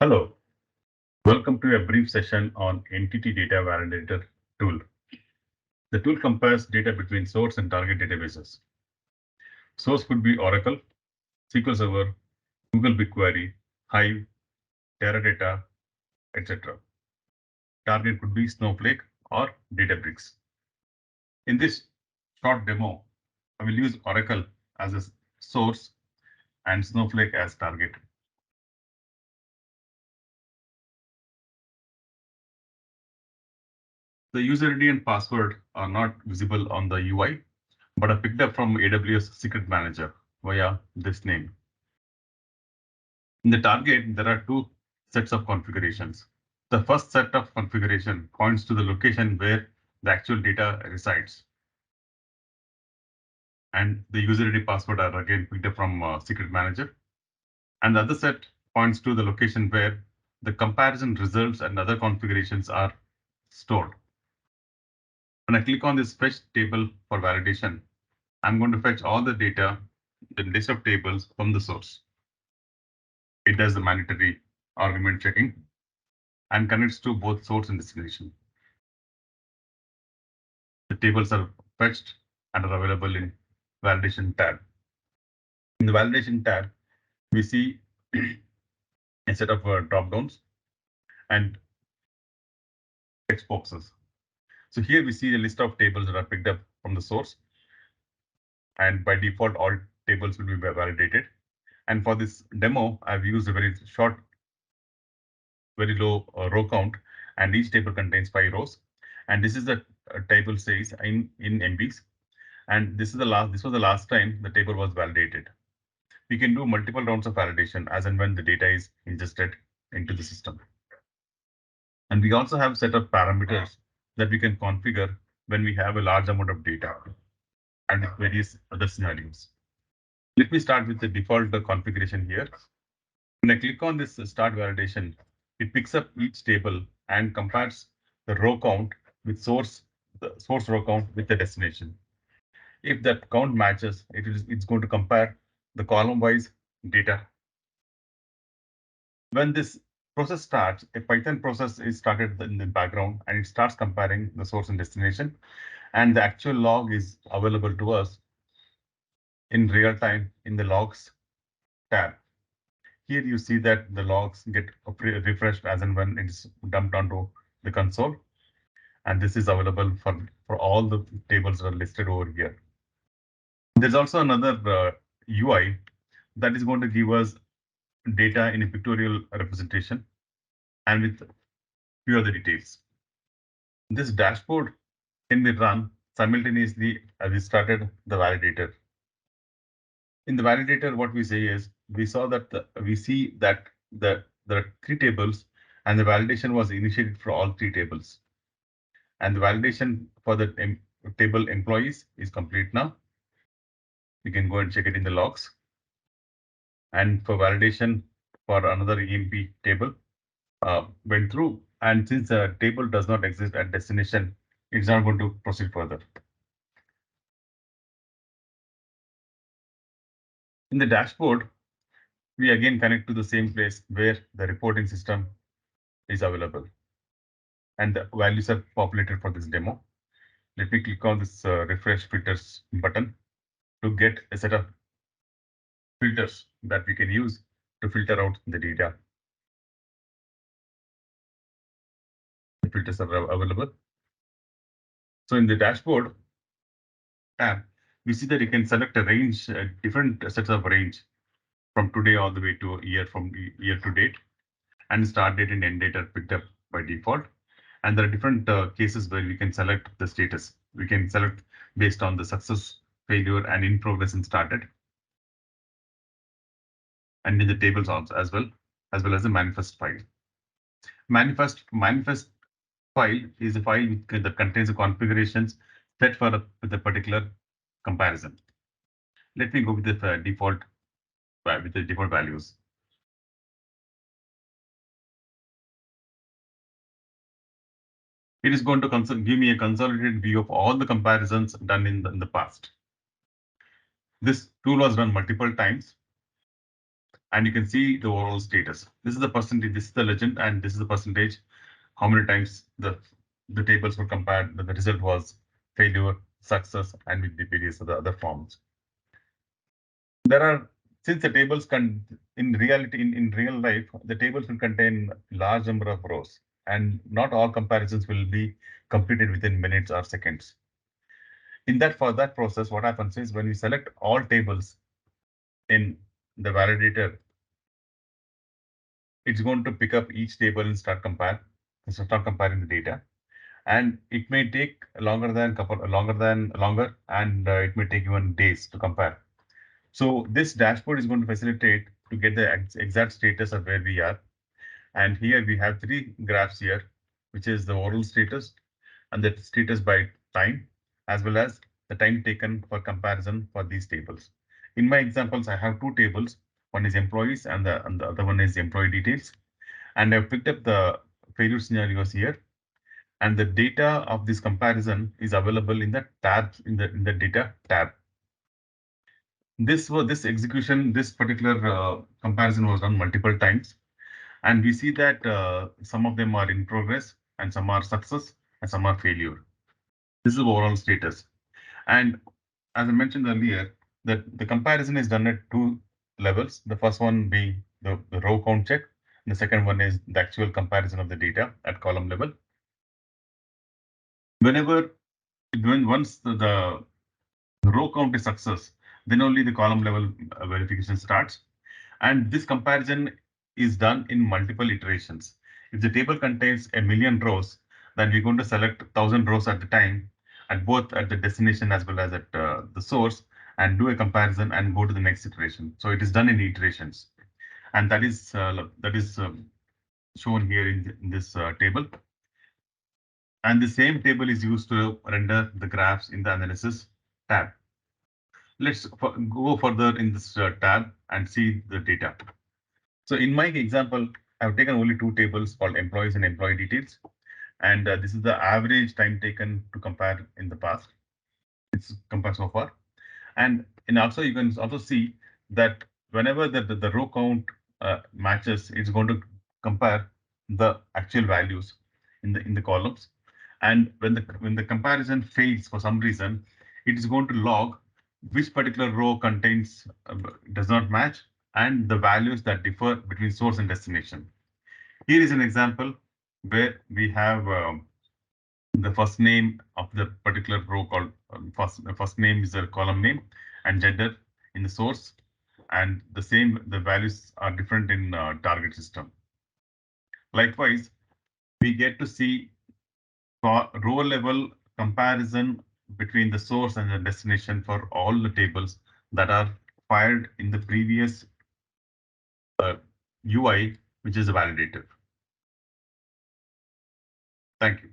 Hello, welcome to a brief session on NTT Data Validator tool. The tool compares data between source and target databases. Source could be Oracle, SQL Server, Google BigQuery, Hive, Teradata, etc. Target could be Snowflake or Databricks. In this short demo, I will use Oracle as a source and Snowflake as target. The user ID and password are not visible on the UI, but are picked up from AWS Secret Manager via this name. In the target, there are two sets of configurations. The first set of configuration points to the location where the actual data resides. And the user ID password are again picked up from Secret Manager. And the other set points to the location where the comparison results and other configurations are stored. When I click on this fetch table for validation, I'm going to fetch all the data, the list of tables from the source. It does the mandatory argument checking and connects to both source and destination. The tables are fetched and are available in validation tab. In the validation tab, we see a set of drop downs and text boxes. So here we see a list of tables that are picked up from the source. And by default, all tables will be validated. And for this demo, I've used a very short, very low row count, and each table contains 5 rows. And this is the table says in MBs. And this was the last time the table was validated. We can do multiple rounds of validation as and when the data is ingested into the system. And we also have a set of parameters that we can configure when we have a large amount of data and various other scenarios. Let me start with the default configuration here. When I click on this start validation, it picks up each table and compares the row count with the source row count with the destination. If that count matches, it's going to compare the column-wise data. When this process starts, a Python process is started in the background and it starts comparing the source and destination. And the actual log is available to us in real time in the logs tab. Here you see that the logs get refreshed as and when it's dumped onto the console. And this is available for all the tables that are listed over here. There's also another UI that is going to give us data in a pictorial representation and with few other details. This dashboard can be run simultaneously as we started the validator. In the validator, what we say is we see that there are 3 tables and the validation was initiated for all 3 tables. And the validation for the table employees is complete now. You can go and check it in the logs. And for validation for another EMP table went through. And since the table does not exist at destination, it's not going to proceed further. In the dashboard, we again connect to the same place where the reporting system is available. And the values are populated for this demo. Let me click on this refresh filters button to get a set of filters that we can use to filter out the data. The filters are available. So in the dashboard tab, we see that you can select a range, different sets of range from today all the way to from year to date, and start date and end date are picked up by default. And there are different cases where we can select the status. We can select based on the success, failure, and in progress and started. And in the tables also as well as the manifest file. Manifest file is a file that contains the configurations set for the particular comparison. Let me go with the default values. It is going to give me a consolidated view of all the comparisons done in the past. This tool was run multiple times, and you can see the overall status. This is the percentage, this is the legend, and this is the percentage, how many times the tables were compared, the result was failure, success, and with the various other forms. There are, since the tables can, in reality, in real life, the tables will contain large number of rows, and not all comparisons will be completed within minutes or seconds. For that process, what happens is when we select all tables in the validator, it's going to pick up each table and start comparing the data. And it may take longer, and it may take even days to compare. So this dashboard is going to facilitate to get the exact status of where we are. And here we have 3 graphs here, which is the overall status and the status by time, as well as the time taken for comparison for these tables. In my examples, I have 2 tables. One is employees and the other one is employee details. And I've picked up the failure scenarios here. And the data of this comparison is available in the tabs, in the data tab. This particular comparison was done multiple times, and we see that some of them are in progress, and some are success, and some are failure. This is overall status. And as I mentioned earlier, that the comparison is done at 2 levels. The first one being the row count check. And the second one is the actual comparison of the data at column level. Once the row count is success, then only the column level verification starts. And this comparison is done in multiple iterations. If the table contains 1,000,000 rows, then we're going to select 1,000 rows at the time, at both at the destination as well as at the source, and do a comparison and go to the next iteration. So it is done in iterations, and that is shown here in this table. And the same table is used to render the graphs in the analysis tab. Let's go further in this tab and see the data. So in my example, I've taken only 2 tables called employees and employee details. And this is the average time taken to compare in the past. It's compared so far. And also you can also see that whenever the row count matches, it's going to compare the actual values in the columns. And when the comparison fails for some reason, it is going to log which particular row does not match, and the values that differ between source and destination. Here is an example where we have the first name of the particular row called first name is a column name, and gender in the source, and the values are different in target system. Likewise, we get to see row level comparison between the source and the destination for all the tables that are fired in the previous UI, which is a validator. Thank you.